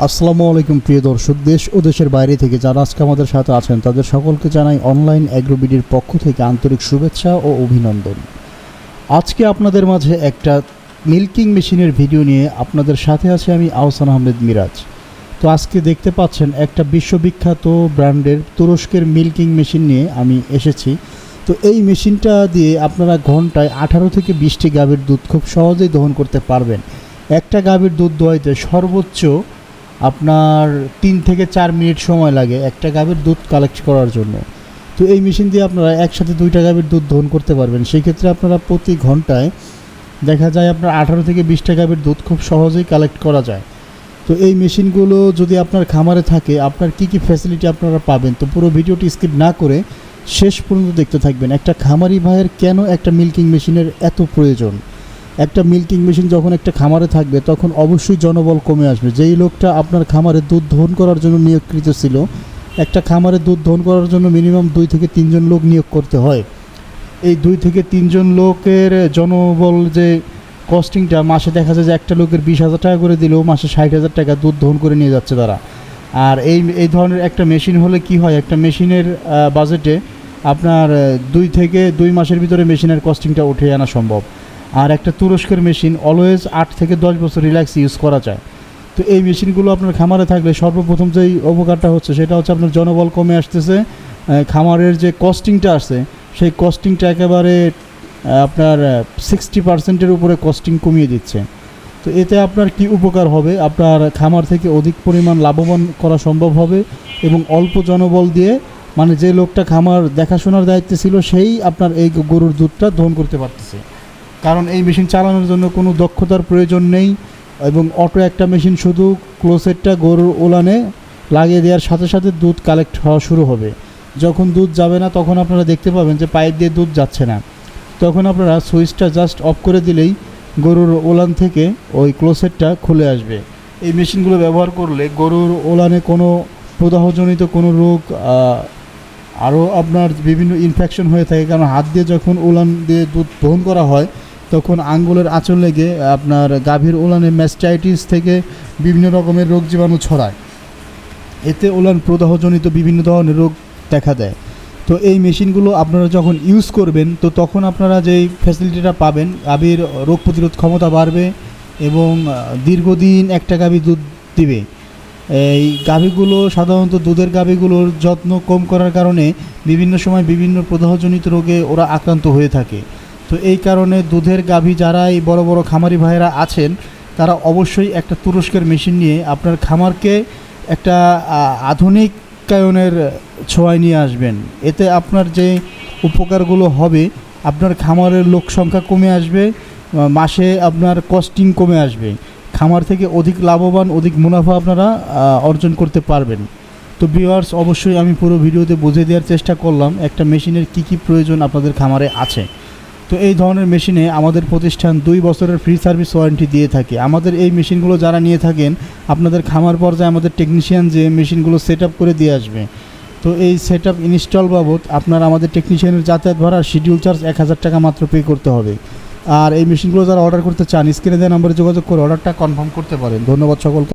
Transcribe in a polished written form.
আসসালামু আলাইকুম প্রিয় দর্শক, দেশ ও দেশের বাইরে থেকে যারা আজকে আমাদের সাথে আছেন তাদের সকলকে জানাই অনলাইন অ্যাগ্রোবিডির পক্ষ থেকে আন্তরিক শুভেচ্ছা ও অভিনন্দন। আজকে আপনাদের মাঝে একটা মিল্কিং মেশিনের ভিডিও নিয়ে আপনাদের সাথে আছে আমি আহসান আহমেদ মিরাজ। তো আজকে দেখতে পাচ্ছেন একটা বিশ্ববিখ্যাত ব্র্যান্ডের তুরস্কের মিল্কিং মেশিন নিয়ে আমি এসেছি। তো এই মেশিনটা দিয়ে আপনারা ঘন্টায় 18 থেকে 20টি গাভীর দুধ খুব সহজেই দহন করতে পারবেন। একটা গাভীর দুধ দোয়াইতে সর্বোচ্চ আপনার 3 থেকে 4 মিনিট সময় লাগে একটা গাভীর দুধ কালেক্ট করার জন্য। তো এই মেশিন দিয়ে আপনারা একসাথে 2টা গাভীর দুধ দহন করতে পারবেন। সেই ক্ষেত্রে আপনারা প্রতি ঘন্টায় দেখা যায় আপনার 18 থেকে 20টা গাভীর দুধ খুব সহজেই কালেক্ট করা যায়। তো এই মেশিনগুলো যদি আপনার খামারে থাকে আপনার কি কি ফ্যাসিলিটি আপনারা পাবেন, তো পুরো ভিডিওটি স্কিপ না করে শেষ পর্যন্ত দেখতে থাকবেন। একটা খামারি ভাইয়ের কেন একটা মিল্কিং মেশিনের এত প্রয়োজন। একটা মিল্কিং মেশিন যখন একটা খামারে থাকবে তখন অবশ্যই জনবল কমে আসবে। যেই লোকটা আপনার খামারে দুধ দহন করার জন্য নিয়োগকৃত ছিল, একটা খামারে দুধ দহন করার জন্য মিনিমাম 2 থেকে 3 জন লোক নিয়োগ করতে হয়। এই 2 থেকে 3 জন লোকের জনবল যে কস্টিংটা মাসে দেখা যায় যে একটা লোকের 20,000 টাকা করে দিলেও মাসে 60,000 টাকা দুধ দহন করে নিয়ে যাচ্ছে তারা। আর এই ধরনের একটা মেশিন হলে কি হয়, একটা মেশিনের বাজেটে আপনার 2 মাসের ভিতরে মেশিনের কস্টিংটা উঠে আনা সম্ভব। আর একটা তুরস্কের মেশিন অলওয়েজ 8 থেকে 10 বছর রিল্যাক্স ইউজ করা যায়। তো এই মেশিনগুলো আপনার খামারে থাকলে সর্বপ্রথম যেই উপকারটা হচ্ছে সেটা হচ্ছে আপনার জনবল কমে আসতেছে, খামারের যে কস্টিংটা আসছে সেই কস্টিংটা একেবারে আপনার 60%-এর উপরে কস্টিং কমিয়ে দিচ্ছে। তো এতে আপনার কি উপকার হবে, আপনার খামার থেকে অধিক পরিমাণ লাভবান করা সম্ভব হবে এবং অল্প জনবল দিয়ে, মানে যে লোকটা খামার দেখাশোনার দায়িত্বে ছিল সেই আপনার এই গরুর দুধটা দহন করতে পারতেছে। কারণ এই মেশিন চালানোর জন্য কোনো দক্ষতার প্রয়োজন নেই এবং অটো একটা মেশিন, শুধু ক্লোসেটটা গরুর ওলানে লাগিয়ে দেওয়ার সাথে সাথে দুধ কালেক্ট হওয়া শুরু হবে। যখন দুধ যাবে না তখন আপনারা দেখতে পাবেন যে পাইপ দিয়ে দুধ যাচ্ছে না, তখন আপনারা সুইচটা জাস্ট অফ করে দিলেই গরুর ওলান থেকে ওই ক্লোসেটটা খুলে আসবে। এই মেশিনগুলো ব্যবহার করলে গরুর ওলানে কোনো প্রদাহজনিত কোনো রোগ, আরও আপনার বিভিন্ন ইনফেকশন হয়ে থাকে, কারণ হাত দিয়ে যখন ওলান দিয়ে দুধ দহন করা হয় তখন আঙ্গুলের আঁচল লেগে আপনার গাভীর ওলানে ম্যাস্টাইটিস থেকে বিভিন্ন রকমের রোগ জীবাণু ছড়ায়, এতে ওলান প্রদাহজনিত বিভিন্ন ধরনের রোগ দেখা দেয়। তো এই মেশিনগুলো আপনারা যখন ইউজ করবেন তো তখন আপনারা যেই ফ্যাসিলিটিটা পাবেন, গাভীর রোগ প্রতিরোধ ক্ষমতা বাড়বে এবং দীর্ঘদিন একটা গাভী দুধ দিবে। এই গাভীগুলো সাধারণত দুধের গাভীগুলোর যত্ন কম করার কারণে বিভিন্ন সময় বিভিন্ন প্রদাহজনিত রোগে ওরা আক্রান্ত হয়ে থাকে। তো এই কারণে দুধের গাভী যারা এই বড় বড় খামারি ভাইয়েরা আছেন তারা অবশ্যই একটা তুরস্কের মেশিন নিয়ে আপনার খামারকে একটা আধুনিকায়নের ছোঁয়ায় নিয়ে আসবেন। এতে আপনার যে উপকারগুলো হবে, আপনার খামারের লোক সংখ্যা কমে আসবে, মাসে আপনার কস্টিং কমে আসবে, খামার থেকে অধিক লাভবান অধিক মুনাফা আপনারা অর্জন করতে পারবেন। তো ভিউয়ার্স, অবশ্যই আমি পুরো ভিডিওতে বুঝিয়ে দেওয়ার চেষ্টা করলাম একটা মেশিনের কি কি প্রয়োজন আপনাদের খামারে আছে। তো এই ধরনের মেশিনে আমাদের প্রতিষ্ঠান 2 বছরের ফ্রি সার্ভিস ওয়ারেন্টি দিয়ে থাকে। আমাদের এই মেশিনগুলো যারা নিয়ে থাকেন আপনাদের খামার পর্যায়ে আমাদের টেকনিশিয়ান যে মেশিনগুলো সেট আপ করে দিয়ে আসবে। তো এই সেট আপ ইনস্টল বাবদ আপনার আমাদের টেকনিশিয়ানের যাতায়াত ভাড়া শিডিউল চার্জ 1000 টাকা মাত্র পে করতে হবে। আর এই মেশিনগুলো যারা অর্ডার করতে চান স্ক্রিনে দেওয়া নম্বরে যোগাযোগ করে অর্ডারটা কনফার্ম করতে পারেন। ধন্যবাদ সকলকে।